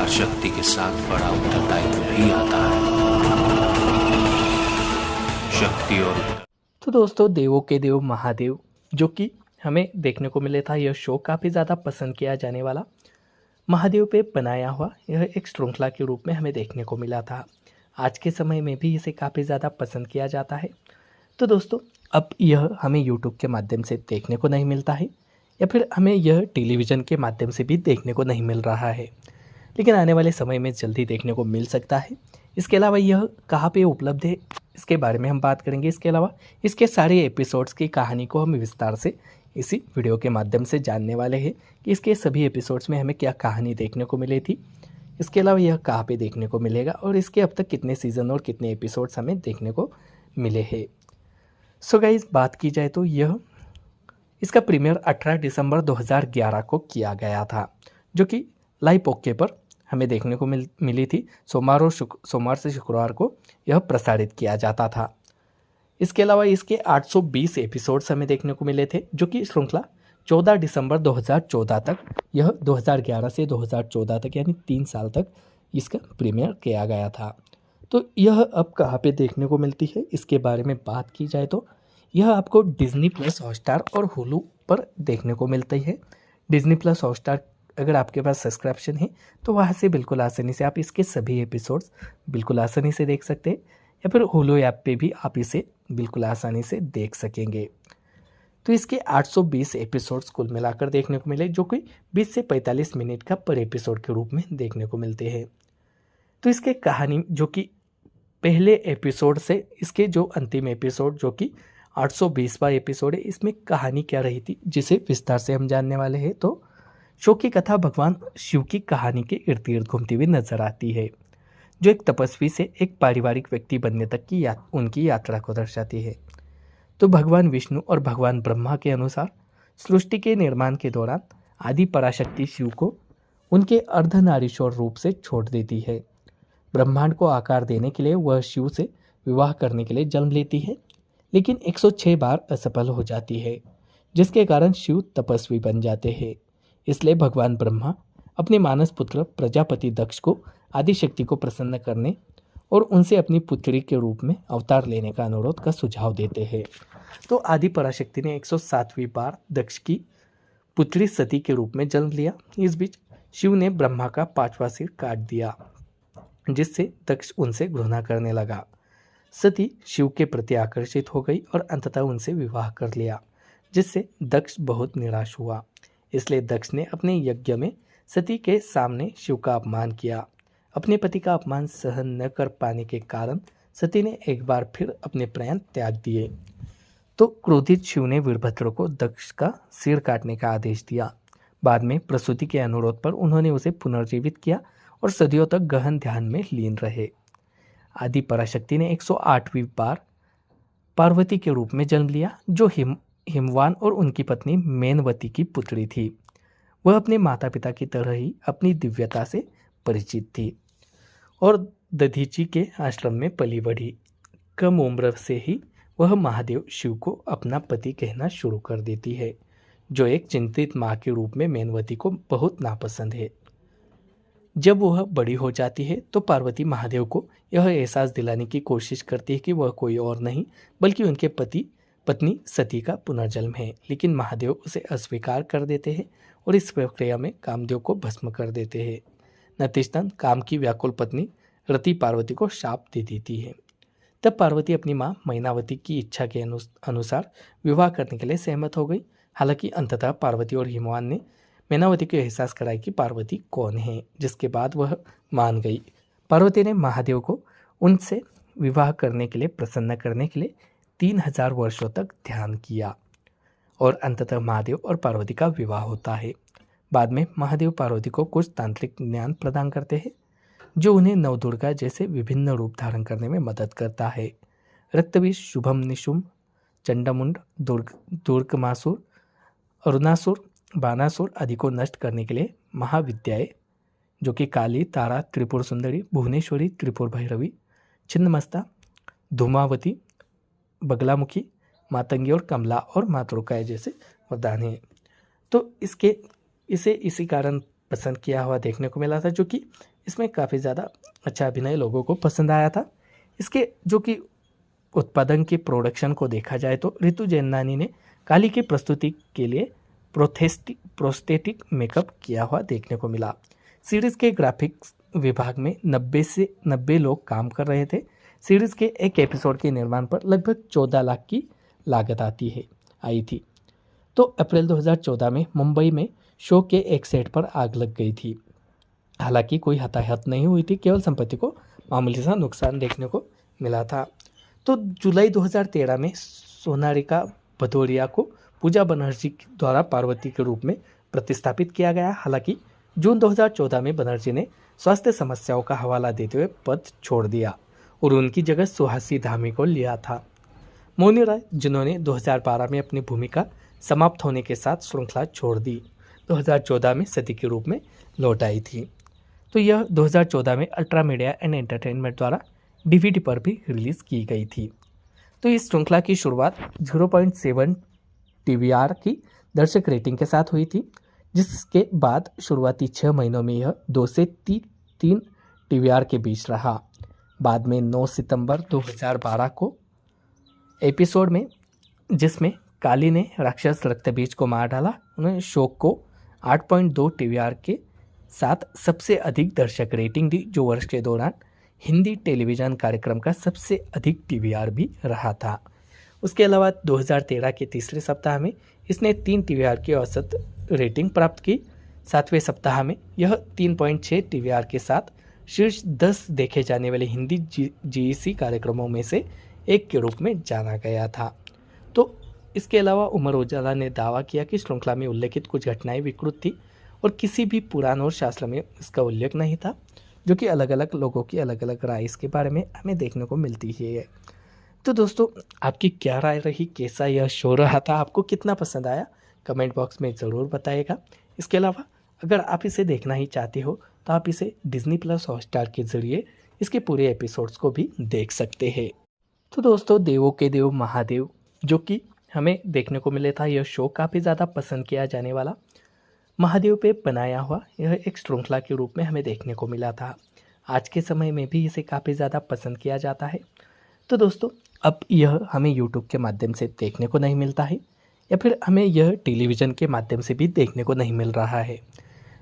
शक्ति के साथ बड़ा उत्तरदायित्व भी आता है। शक्ति और तो दोस्तों, देवों के देव महादेव जो कि हमें देखने को मिले था, यह शो काफ़ी ज़्यादा पसंद किया जाने वाला महादेव पे बनाया हुआ यह एक श्रृंखला के रूप में हमें देखने को मिला था। आज के समय में भी इसे काफ़ी ज़्यादा पसंद किया जाता है। तो दोस्तों, अब यह हमें यूट्यूब के माध्यम से देखने को नहीं मिलता है या फिर हमें यह टेलीविज़न के माध्यम से भी देखने को नहीं मिल रहा है, लेकिन आने वाले समय में जल्दी देखने को मिल सकता है। इसके अलावा यह कहाँ पे उपलब्ध है, इसके बारे में हम बात करेंगे। इसके अलावा इसके सारे एपिसोड्स की कहानी को हम विस्तार से इसी वीडियो के माध्यम से जानने वाले हैं कि इसके सभी एपिसोड्स में हमें क्या कहानी देखने को मिली थी। इसके अलावा यह कहाँ पे देखने को मिलेगा और इसके अब तक कितने सीज़न और कितने एपिसोड्स हमें देखने को मिले हैं। सो गाइस, बात की जाए तो यह इसका प्रीमियर 18 दिसंबर 2011 को किया गया था, जो कि लाइव ओके पर हमें देखने को मिली थी। सोमवार से शुक्रवार को यह प्रसारित किया जाता था। इसके अलावा इसके 820 एपिसोड्स हमें देखने को मिले थे, जो कि श्रृंखला 14 दिसंबर 2014 तक, यह 2011 से 2014 तक यानी 3 साल तक इसका प्रीमियर किया गया था। तो यह अब कहाँ पे देखने को मिलती है, इसके बारे में बात की जाए तो यह आपको डिज्नी प्लस हॉटस्टार और हुलू पर देखने को मिलती है। डिज्नी प्लस हॉटस्टार अगर आपके पास सब्सक्रिप्शन है तो वहाँ से बिल्कुल आसानी से आप इसके सभी एपिसोड्स बिल्कुल आसानी से देख सकते हैं, या फिर हुलू ऐप पे भी आप इसे बिल्कुल आसानी से देख सकेंगे। तो इसके 820 एपिसोड्स कुल मिलाकर देखने को मिले, जो कि 20 से 45 मिनट का पर एपिसोड के रूप में देखने को मिलते हैं। तो इसके कहानी जो कि पहले एपिसोड से इसके जो अंतिम एपिसोड जो कि 820वां एपिसोड है, इसमें कहानी क्या रही थी जिसे विस्तार से हम जानने वाले हैं। तो शो की कथा भगवान शिव की कहानी के इर्द गिर्द घूमती हुई नजर आती है, जो एक तपस्वी से एक पारिवारिक व्यक्ति बनने तक की उनकी यात्रा को दर्शाती है। तो भगवान विष्णु और भगवान ब्रह्मा के अनुसार सृष्टि के निर्माण के दौरान आदि पराशक्ति शिव को उनके अर्धनारीश्वर रूप से छोड़ देती है। ब्रह्मांड को आकार देने के लिए वह शिव से विवाह करने के लिए जन्म लेती है, लेकिन 106 बार असफल हो जाती है, जिसके कारण शिव तपस्वी बन जाते हैं। इसलिए भगवान ब्रह्मा अपने मानस पुत्र प्रजापति दक्ष को आदिशक्ति को प्रसन्न करने और उनसे अपनी पुत्री के रूप में अवतार लेने का अनुरोध का सुझाव देते हैं। तो आदि पराशक्ति ने 107वीं बार दक्ष की पुत्री सती के रूप में जन्म लिया। इस बीच शिव ने ब्रह्मा का 5वां सिर काट दिया, जिससे दक्ष उनसे घृणा करने लगा। सती शिव के प्रति आकर्षित हो गई और अंततः उनसे विवाह कर लिया, जिससे दक्ष बहुत निराश हुआ। इसलिए दक्ष ने अपने यज्ञ में सती के सामने शिव का अपमान किया। अपने पति का अपमान सहन न कर पाने के कारण सती ने एक बार फिर अपने प्राण त्याग दिए। तो क्रोधित शिव ने वीरभद्र को दक्ष का सिर काटने का आदेश दिया। बाद में प्रसूति के अनुरोध पर उन्होंने उसे पुनर्जीवित किया और सदियों तक गहन ध्यान में लीन रहे। आदि पराशक्ति ने 108वीं बार पार्वती के रूप में जन्म लिया, जो हिमवान और उनकी पत्नी मेनवती की पुत्री थी। वह अपने माता पिता की तरह ही अपनी दिव्यता से परिचित थी और दधीची के आश्रम में पली बढ़ी। कम उम्र से ही वह महादेव शिव को अपना पति कहना शुरू कर देती है, जो एक चिंतित माँ के रूप में मेनवती को बहुत नापसंद है। जब वह बड़ी हो जाती है तो पार्वती महादेव को यह एहसास दिलाने की कोशिश करती है कि वह कोई और नहीं बल्कि उनके पत्नी सती का पुनर्जन्म है, लेकिन महादेव उसे अस्वीकार कर देते हैं और इस प्रक्रिया में कामदेव को भस्म कर देते हैं। नतीजतन काम की व्याकुल पत्नी रति पार्वती को शाप दे देती है। तब पार्वती अपनी मां मैनावती की इच्छा के अनुसार विवाह करने के लिए सहमत हो गई। हालांकि अंततः पार्वती और हिमवान ने मैनावती को एहसास कराया कि पार्वती कौन है, जिसके बाद वह मान गई। पार्वती ने महादेव को उनसे विवाह करने के लिए प्रसन्न करने के लिए 3000 वर्षों तक ध्यान किया और अंततः महादेव और पार्वती का विवाह होता है। बाद में महादेव पार्वती को कुछ तांत्रिक ज्ञान प्रदान करते हैं, जो उन्हें नवदुर्गा जैसे विभिन्न रूप धारण करने में मदद करता है। रक्तविष, शुभम निशुंभ, चंडामुंड, दुर्गमासुर, अरुणासुर, बानासुर आदि को नष्ट करने के लिए महाविद्याएं, जो कि काली, तारा, त्रिपुर सुंदरी, भुवनेश्वरी, त्रिपुर भैरवी, छिन्नमस्ता, धूमावती, बगलामुखी, मातंगी और कमला और मातृकाय जैसे वरदान हैं। तो इसे इसी कारण पसंद किया हुआ देखने को मिला था, जो कि इसमें काफ़ी ज़्यादा अच्छा अभिनय लोगों को पसंद आया था। इसके जो कि उत्पादन के प्रोडक्शन को देखा जाए तो रितु जैनानी ने काली की प्रस्तुति के लिए प्रोस्थेटिक मेकअप किया हुआ देखने को मिला। सीरीज़ के ग्राफिक्स विभाग में 90 लोग काम कर रहे थे। सीरीज़ के एक एपिसोड के निर्माण पर लगभग 14 लाख की लागत आई थी। तो अप्रैल 2014 में मुंबई में शो के एक सेट पर आग लग गई थी। हालांकि कोई हताहत नहीं हुई थी, केवल संपत्ति को मामूली सा नुकसान देखने को मिला था। तो जुलाई 2013 में सोनारिका भदौरिया को पूजा बनर्जी द्वारा पार्वती के रूप में प्रतिस्थापित किया गया। हालांकि जून 2014 में बनर्जी ने स्वास्थ्य समस्याओं का हवाला देते हुए पद छोड़ दिया और उनकी जगह सुहासी धामी को लिया था। मोनी राय, जिन्होंने 2012 में अपनी भूमिका समाप्त होने के साथ श्रृंखला छोड़ दी, 2014 में सती के रूप में लौट आई थी। तो यह 2014 में अल्ट्रा मीडिया एंड एंटरटेनमेंट द्वारा डीवीडी पर भी रिलीज की गई थी। तो इस श्रृंखला की शुरुआत 0.7 टीवीआर की दर्शक रेटिंग के साथ हुई थी, जिसके बाद शुरुआती 6 महीनों में यह 2 से 3 टीवीआर के बीच रहा। बाद में 9 सितंबर 2012 को एपिसोड में, जिसमें काली ने राक्षस रक्तबीज को मार डाला, उन्होंने शो को 8.2 टीवीआर के साथ सबसे अधिक दर्शक रेटिंग दी, जो वर्ष के दौरान हिंदी टेलीविज़न कार्यक्रम का सबसे अधिक टीवीआर भी रहा था। उसके अलावा 2013 के तीसरे सप्ताह में इसने 3 टीवीआर की औसत रेटिंग प्राप्त की। 7वें सप्ताह में यह 3.6 टीवीआर के साथ शीर्ष 10 देखे जाने वाले हिंदी जीईसी कार्यक्रमों में से एक के रूप में जाना गया था। तो इसके अलावा उमर उजाला ने दावा किया कि श्रृंखला में उल्लेखित कुछ घटनाएं विकृत थी और किसी भी पुराण और शास्त्र में इसका उल्लेख नहीं था, जो कि अलग अलग लोगों की अलग अलग राय इसके बारे में हमें देखने को मिलती है। तो दोस्तों, आपकी क्या राय रही, कैसा यह शो रहा था, आपको कितना पसंद आया, कमेंट बॉक्स में ज़रूर बताइएगा। इसके अलावा अगर आप इसे देखना ही चाहते हो तो आप इसे डिज्नी प्लस हॉटस्टार के ज़रिए इसके पूरे एपिसोड्स को भी देख सकते हैं। तो दोस्तों, देवों के देव महादेव जो कि हमें देखने को मिले था, यह शो काफ़ी ज़्यादा पसंद किया जाने वाला महादेव पे बनाया हुआ यह एक श्रृंखला के रूप में हमें देखने को मिला था। आज के समय में भी इसे काफ़ी ज़्यादा पसंद किया जाता है। तो दोस्तों, अब यह हमें यूट्यूब के माध्यम से देखने को नहीं मिलता है, या फिर हमें यह टेलीविज़न के माध्यम से भी देखने को नहीं मिल रहा है,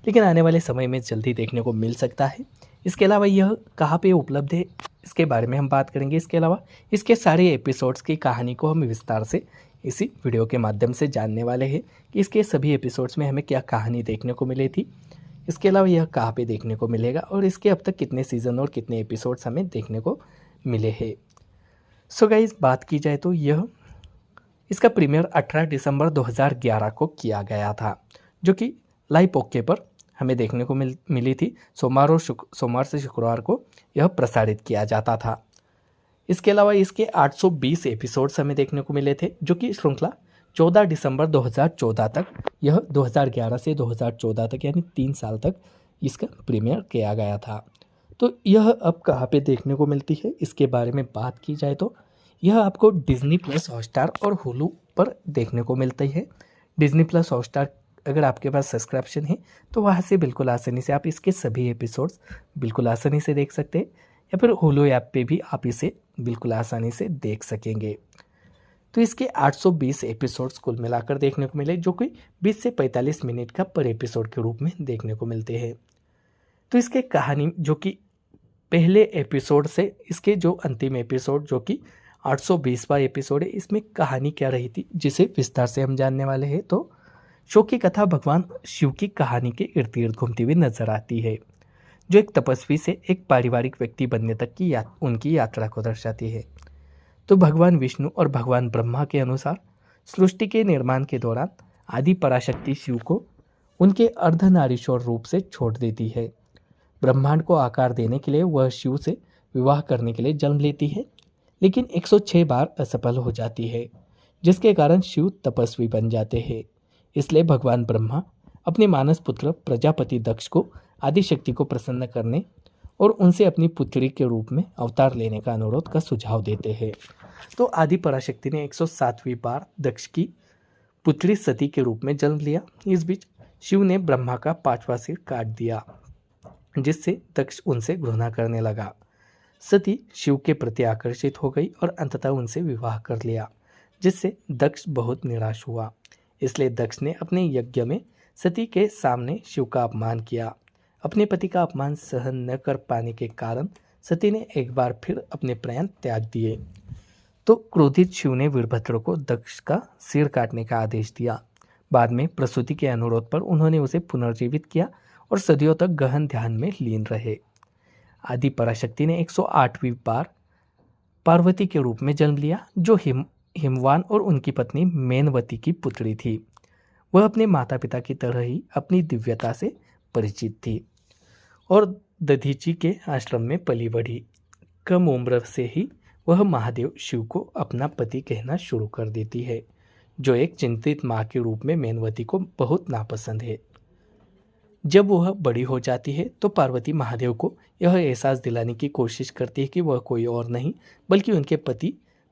लेकिन आने वाले समय में जल्दी देखने को मिल सकता है। इसके अलावा यह कहाँ पे उपलब्ध है, इसके बारे में हम बात करेंगे। इसके अलावा इसके सारे एपिसोड्स की कहानी को हम विस्तार से इसी वीडियो के माध्यम से जानने वाले हैं कि इसके सभी एपिसोड्स में हमें क्या कहानी देखने को मिली थी। इसके अलावा यह कहाँ पे देखने को मिलेगा और इसके अब तक कितने सीज़न और कितने एपिसोड्स हमें देखने को मिले हैं। सो गाइस, बात की जाए तो यह इसका प्रीमियर 18 दिसंबर 2011 को किया गया था, जो कि लाइव ओके पर हमें देखने को मिली थी। सोमवार से शुक्रवार को यह प्रसारित किया जाता था। इसके अलावा इसके 820 एपिसोड्स हमें देखने को मिले थे, जो कि श्रृंखला 14 दिसंबर 2014 तक, यह 2011 से 2014 तक यानी 3 साल तक इसका प्रीमियर किया गया था। तो यह अब कहाँ पे देखने को मिलती है, इसके बारे में बात की जाए तो यह आपको डिज्नी प्लस हॉटस्टार और हुलू पर देखने को मिलती है। डिज्नी प्लस हॉटस्टार अगर आपके पास सब्सक्रिप्शन है तो वहाँ से बिल्कुल आसानी से आप इसके सभी एपिसोड्स बिल्कुल आसानी से देख सकते हैं, या फिर हुलू ऐप पे भी आप इसे बिल्कुल आसानी से देख सकेंगे। तो इसके 820 एपिसोड्स कुल मिलाकर देखने को मिले, जो कि 20 से 45 मिनट का पर एपिसोड के रूप में देखने को मिलते हैं। तो इसके कहानी जो कि पहले एपिसोड से इसके जो अंतिम एपिसोड जो कि 820वां एपिसोड है, इसमें कहानी क्या रही थी जिसे विस्तार से हम जानने वाले हैं। तो शो की कथा भगवान शिव की कहानी के इर्द गिर्द घूमती हुई नजर आती है, जो एक तपस्वी से एक पारिवारिक व्यक्ति बनने तक की उनकी यात्रा को दर्शाती है। तो भगवान विष्णु और भगवान ब्रह्मा के अनुसार सृष्टि के निर्माण के दौरान आदि पराशक्ति शिव को उनके अर्धनारीश्वर रूप से छोड़ देती है। ब्रह्मांड को आकार देने के लिए वह शिव से विवाह करने के लिए जन्म लेती है, लेकिन 106 बार असफल हो जाती है, जिसके कारण शिव तपस्वी बन जाते हैं। इसलिए भगवान ब्रह्मा अपने मानस पुत्र प्रजापति दक्ष को आदिशक्ति को प्रसन्न करने और उनसे अपनी पुत्री के रूप में अवतार लेने का अनुरोध का सुझाव देते हैं। तो आदि पराशक्ति ने 107वीं बार दक्ष की पुत्री सती के रूप में जन्म लिया। इस बीच शिव ने ब्रह्मा का 5वां सिर काट दिया। जिससे दक्ष उनसे घृणा करने लगा। सती शिव के प्रति आकर्षित हो गई और अंततः उनसे विवाह कर लिया, जिससे दक्ष बहुत निराश हुआ। इसलिए दक्ष ने अपने यज्ञ में सती के सामने शिव का अपमान किया। अपने पति का अपमान सहन न कर पाने के कारण सती ने एक बार फिर अपने प्राण त्याग दिए। तो क्रोधित शिव ने वीरभद्र को दक्ष का सिर काटने का आदेश दिया। बाद में प्रसूति के अनुरोध पर उन्होंने उसे पुनर्जीवित किया और सदियों तक गहन ध्यान में लीन रहे। आदि पराशक्ति ने 108वीं बार पार्वती के रूप में जन्म लिया, जो हिमवान और उनकी पत्नी मेनवती की पुत्री थी। वह अपने माता पिता की तरह ही अपनी दिव्यता से परिचित थी और दधीची के आश्रम में पली बढ़ी। कम उम्र से ही वह महादेव शिव को अपना पति कहना शुरू कर देती है, जो एक चिंतित माँ के रूप में मेनवती को बहुत नापसंद है। जब वह बड़ी हो जाती है तो पार्वती महादेव को यह एहसास दिलाने की कोशिश करती है कि वह कोई और नहीं बल्कि उनके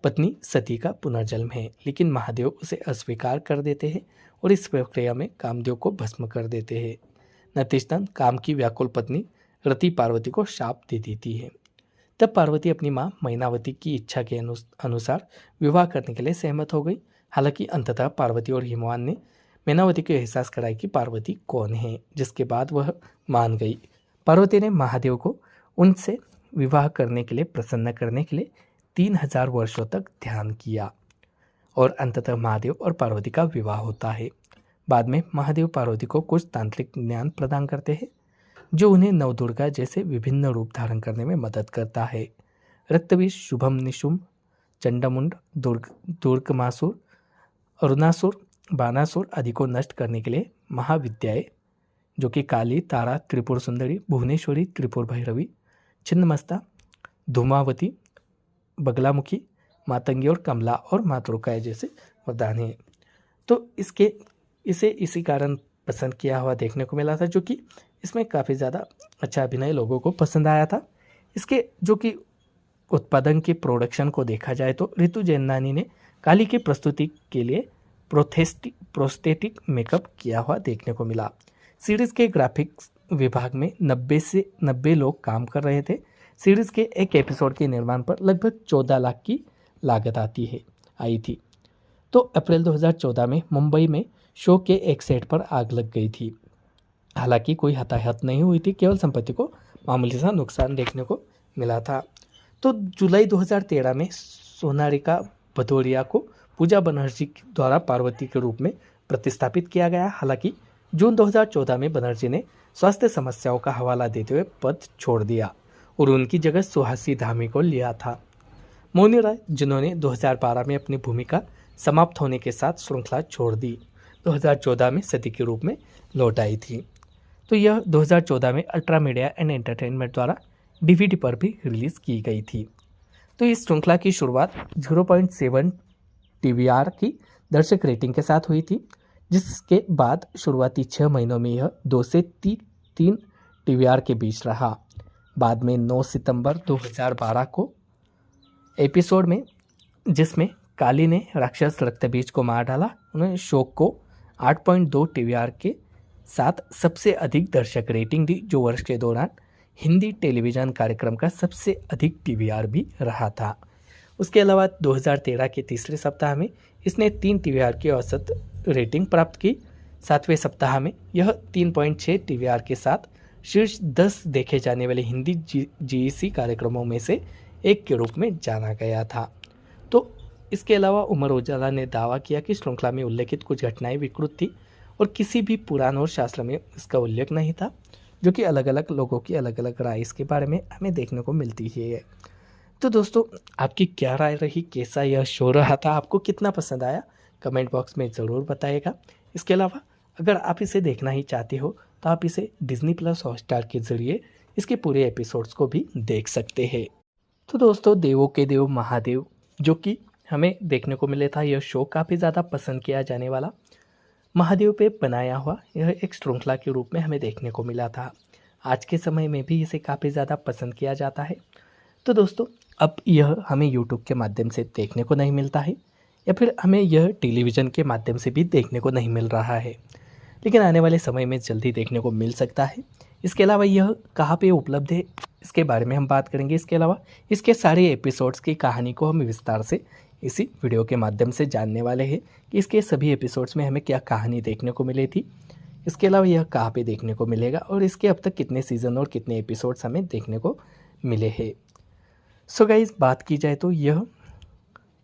पत्नी सती का पुनर्जन्म है, लेकिन महादेव उसे अस्वीकार कर देते हैं और इस प्रक्रिया में कामदेव को भस्म कर देते हैं। नतीजतन काम की व्याकुल पत्नी रति पार्वती को शाप दे देती है। तब पार्वती अपनी मां मैनावती की इच्छा के अनुसार विवाह करने के लिए सहमत हो गई। हालांकि अंततः पार्वती और हिमवान ने मैनावती को एहसास कराया कि पार्वती कौन है, जिसके बाद वह मान गई। पार्वती ने महादेव को उनसे विवाह करने के लिए प्रसन्न करने के लिए 3000 वर्षों तक ध्यान किया और अंततः महादेव और पार्वती का विवाह होता है। बाद में महादेव पार्वती को कुछ तांत्रिक ज्ञान प्रदान करते हैं, जो उन्हें नवदुर्गा जैसे विभिन्न रूप धारण करने में मदद करता है। रक्तविष, शुभम निशुंभ, चंडमुंड, दुर्गमासुर, अरुणासुर, बानासुर आदि को नष्ट करने के लिए महाविद्याएं, जो कि काली, तारा, त्रिपुर सुंदरी, भुवनेश्वरी, त्रिपुर भैरवी, छिन्नमस्ता, धूमावती, बगलामुखी, मातंगी और कमला और मातृकाय जैसे वरदान हैं। तो इसे इसी कारण पसंद किया हुआ देखने को मिला था, जो कि इसमें काफ़ी ज़्यादा अच्छा अभिनय लोगों को पसंद आया था। इसके जो कि उत्पादन की प्रोडक्शन को देखा जाए तो ऋतु जैनानी ने काली की प्रस्तुति के लिए प्रोस्थेटिक मेकअप किया हुआ देखने को मिला। सीरीज़ के ग्राफिक्स विभाग में 90 लोग काम कर रहे थे। सीरीज़ के एक एपिसोड के निर्माण पर लगभग 14 लाख की लागत आई थी। तो अप्रैल 2014 में मुंबई में शो के एक सेट पर आग लग गई थी। हालांकि कोई हताहत नहीं हुई थी, केवल संपत्ति को मामूली सा नुकसान देखने को मिला था। तो जुलाई 2013 में सोनारिका भदौरिया को पूजा बनर्जी द्वारा पार्वती के रूप में प्रतिस्थापित किया गया। हालांकि जून 2014 में बनर्जी ने स्वास्थ्य समस्याओं का हवाला देते हुए पद छोड़ दिया और उनकी जगह सुहासी धामी को लिया था। मोनी राय, जिन्होंने 2012 में अपनी भूमिका समाप्त होने के साथ श्रृंखला छोड़ दी, 2014 में सती के रूप में लौट आई थी। तो यह 2014 में अल्ट्रा मीडिया एंड एंटरटेनमेंट द्वारा DVD पर भी रिलीज़ की गई थी। तो इस श्रृंखला की शुरुआत 0.7 TVR की दर्शक रेटिंग के साथ हुई थी, जिसके बाद शुरुआती 6 महीनों में यह 2 से 3 TVR के बीच रहा। बाद में 9 सितंबर 2012 को एपिसोड में, जिसमें काली ने राक्षस रक्तबीज को मार डाला, उन्होंने शो को 8.2 TVR के साथ सबसे अधिक दर्शक रेटिंग दी, जो वर्ष के दौरान हिंदी टेलीविज़न कार्यक्रम का सबसे अधिक TVR भी रहा था। उसके अलावा 2013 के तीसरे सप्ताह में इसने 3 TVR की औसत रेटिंग प्राप्त की। 7वें सप्ताह में यह 3.6 TVR के साथ शीर्ष 10 देखे जाने वाले हिंदी GEC कार्यक्रमों में से एक के रूप में जाना गया था। तो इसके अलावा उमर उजाला ने दावा किया कि श्रृंखला में उल्लेखित कुछ घटनाएं विकृत थी और किसी भी पुराण और शास्त्र में इसका उल्लेख नहीं था, जो कि अलग अलग लोगों की अलग अलग राय इसके बारे में हमें देखने को मिलती है। तो दोस्तों, आपकी क्या राय रही, कैसा यह शो रहा था, आपको कितना पसंद आया, कमेंट बॉक्स में ज़रूर बताइएगा। इसके अलावा अगर आप इसे देखना ही चाहते हो तो आप इसे Disney+ हॉटस्टार के ज़रिए इसके पूरे एपिसोड्स को भी देख सकते हैं। तो दोस्तों, देवों के देव महादेव, जो कि हमें देखने को मिले था, यह शो काफ़ी ज़्यादा पसंद किया जाने वाला महादेव पे बनाया हुआ यह एक श्रृंखला के रूप में हमें देखने को मिला था। आज के समय में भी इसे काफ़ी ज़्यादा पसंद किया जाता है। तो दोस्तों, अब यह हमें YouTube के माध्यम से देखने को नहीं मिलता है, या फिर हमें यह टेलीविज़न के माध्यम से भी देखने को नहीं मिल रहा है, लेकिन आने वाले समय में जल्दी देखने को मिल सकता है। इसके अलावा यह कहाँ पे उपलब्ध है इसके बारे में हम बात करेंगे। इसके अलावा इसके सारे एपिसोड्स की कहानी को हम विस्तार से इसी वीडियो के माध्यम से जानने वाले हैं कि इसके सभी एपिसोड्स में हमें क्या कहानी देखने को मिली थी। इसके अलावा यह कहाँ पे देखने को मिलेगा और इसके अब तक कितने सीज़न और कितने एपिसोड्स हमें देखने को मिले हैं। सो गाइस, बात की जाए तो यह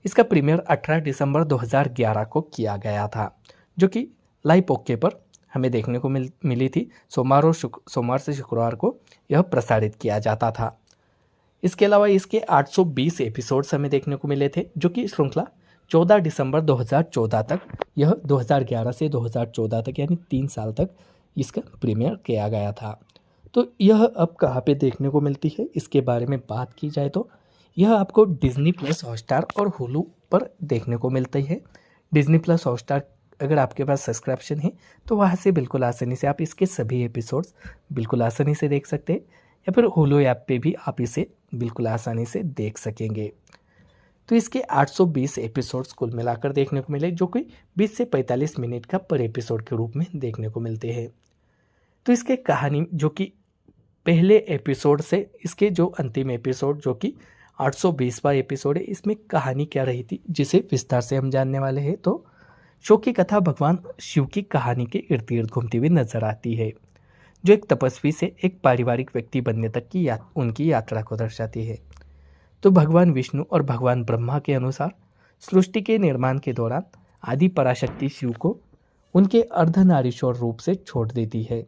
इसका प्रीमियर 18 दिसंबर 2011 को किया गया था, जो कि लाइव ओके पर हमें देखने को मिली थी। सोमवार से शुक्रवार को यह प्रसारित किया जाता था। इसके अलावा इसके 820 एपिसोड्स हमें देखने को मिले थे, जो कि श्रृंखला 14 दिसंबर 2014 तक, यह 2011 से 2014 तक यानी 3 साल तक इसका प्रीमियर किया गया था। तो यह अब कहाँ पे देखने को मिलती है इसके बारे में बात की जाए तो यह आपको डिज्नी प्लस हॉटस्टार और हुलू पर देखने को मिलती है। डिज्नी प्लस हॉटस्टार अगर आपके पास सब्सक्रिप्शन है तो वहाँ से बिल्कुल आसानी से आप इसके सभी एपिसोड्स बिल्कुल आसानी से देख सकते हैं, या फिर हुलू ऐप पे भी आप इसे बिल्कुल आसानी से देख सकेंगे। तो इसके 820 एपिसोड्स कुल मिलाकर देखने को मिले, जो कि 20 से 45 मिनट का पर एपिसोड के रूप में देखने को मिलते हैं। तो इसके कहानी जो कि पहले एपिसोड से इसके जो अंतिम एपिसोड जो कि 820वां एपिसोड है, इसमें कहानी क्या रही थी जिसे विस्तार से हम जानने वाले हैं। तो शो की कथा भगवान शिव की कहानी के इर्द गिर्द घूमती हुई नजर आती है, जो एक तपस्वी से एक पारिवारिक व्यक्ति बनने तक की उनकी यात्रा को दर्शाती है। तो भगवान विष्णु और भगवान ब्रह्मा के अनुसार सृष्टि के निर्माण के दौरान आदि पराशक्ति शिव को उनके अर्धनारीश्वर रूप से छोड़ देती है।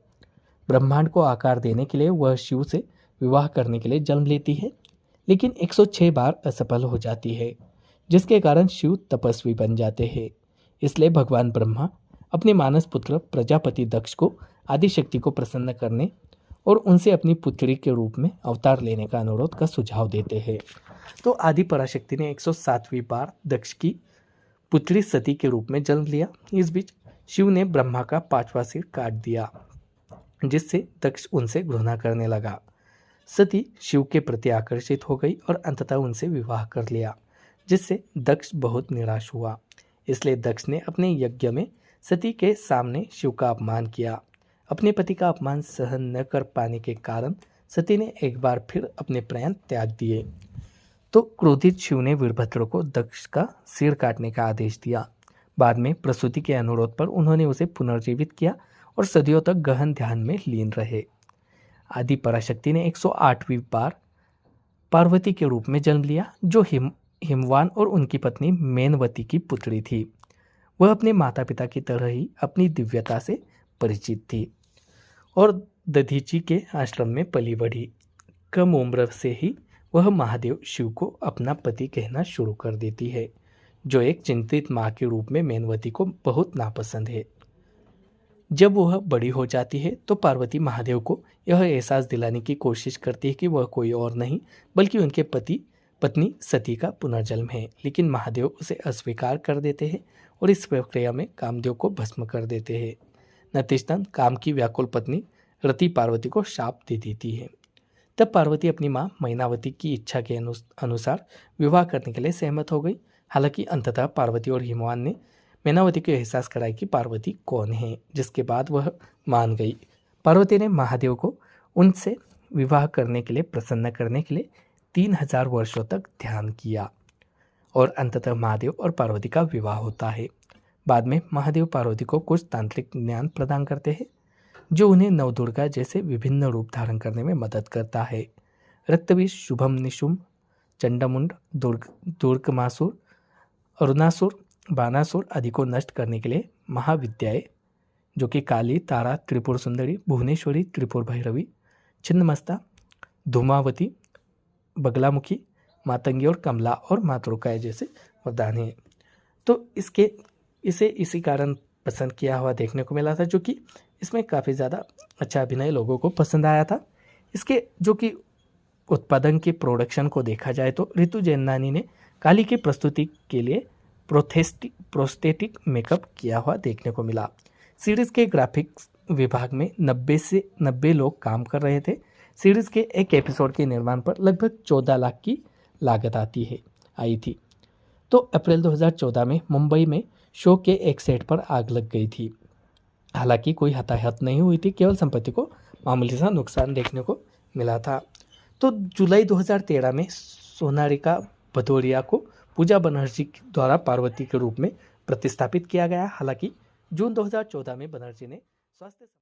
ब्रह्मांड को आकार देने के लिए वह शिव से विवाह करने के लिए जन्म लेती है, लेकिन 106 बार असफल हो जाती है, जिसके कारण शिव तपस्वी बन जाते हैं। इसलिए भगवान ब्रह्मा अपने मानस पुत्र प्रजापति दक्ष को आदिशक्ति को प्रसन्न करने और उनसे अपनी पुत्री के रूप में अवतार लेने का अनुरोध का सुझाव देते हैं। तो आदि पराशक्ति ने 107वीं बार दक्ष की पुत्री सती के रूप में जन्म लिया। इस बीच शिव ने ब्रह्मा का 5वां सिर काट दिया, जिससे दक्ष उनसे घृणा करने लगा। सती शिव के प्रति आकर्षित हो गई और अंततः उनसे विवाह कर लिया, जिससे दक्ष बहुत निराश हुआ। इसलिए दक्ष ने अपने यज्ञ में सती के सामने शिव का अपमान किया। अपने पति का अपमान सहन न कर पाने के कारण सती ने एक बार फिर अपने प्राण त्याग दिए। तो क्रोधित शिव ने वीरभद्र को दक्ष का सिर काटने का आदेश दिया। बाद में प्रसूति के अनुरोध पर उन्होंने उसे पुनर्जीवित किया और सदियों तक गहन ध्यान में लीन रहे। आदि पराशक्ति ने 108वीं बार पार्वती के रूप में जन्म लिया, जो हिमवान और उनकी पत्नी मेनवती की पुत्री थी। वह अपने माता पिता की तरह ही अपनी दिव्यता से परिचित थी और दधीची के आश्रम में पली बढ़ी। कम उम्र से ही वह महादेव शिव को अपना पति कहना शुरू कर देती है, जो एक चिंतित माँ के रूप में मेनवती को बहुत नापसंद है। जब वह बड़ी हो जाती है तो पार्वती महादेव को यह एहसास दिलाने की कोशिश करती है कि वह कोई और नहीं बल्कि उनके पत्नी सती का पुनर्जन्म है, लेकिन महादेव उसे अस्वीकार कर देते हैं और इस प्रक्रिया में कामदेव को भस्म कर देते हैं। नतीजतन काम की व्याकुल पत्नी रति पार्वती को शाप दे देती है। तब पार्वती अपनी मां मैनावती की इच्छा के अनुसार विवाह करने के लिए सहमत हो गई। हालांकि अंततः पार्वती और हिमवान ने मैनावती को एहसास कराया कि पार्वती कौन है, जिसके बाद वह मान गई। पार्वती ने महादेव को उनसे विवाह करने के लिए प्रसन्न करने के लिए 3000 वर्षों तक ध्यान किया और अंततः महादेव और पार्वती का विवाह होता है। बाद में महादेव पार्वती को कुछ तांत्रिक ज्ञान प्रदान करते हैं, जो उन्हें नवदुर्गा जैसे विभिन्न रूप धारण करने में मदद करता है। रक्तविष, शुभम निशुंभ, चंडमुंड, दुर्गमासुर, अरुणासुर, बानासुर आदि को नष्ट करने के लिए महाविद्याएं, जो कि काली, तारा, त्रिपुर सुंदरी, भुवनेश्वरी, त्रिपुर भैरवी, छिन्नमस्ता, धूमावती, बगलामुखी, मातंगी और कमला और मातृकाय जैसे वरदान हैं। तो इसे इसी कारण पसंद किया हुआ देखने को मिला था, जो कि इसमें काफ़ी ज़्यादा अच्छा अभिनय लोगों को पसंद आया था। इसके जो कि उत्पादन के प्रोडक्शन को देखा जाए तो ऋतु जैनानी ने काली की प्रस्तुति के लिए प्रोस्थेटिक मेकअप किया हुआ देखने को मिला। सीरीज़ के ग्राफिक्स विभाग में 90 लोग काम कर रहे थे। सीरीज़ के एक एपिसोड के निर्माण पर लगभग 14 लाख की लागत आई थी। तो अप्रैल 2014 में मुंबई में शो के एक सेट पर आग लग गई थी। हालांकि कोई हताहत नहीं हुई थी, केवल संपत्ति को मामूली सा नुकसान देखने को मिला था। तो जुलाई 2013 में सोनारिका भदौरिया को पूजा बनर्जी द्वारा पार्वती के रूप में प्रतिस्थापित किया गया। हालांकि जून 2014 में बनर्जी ने स्वास्थ्य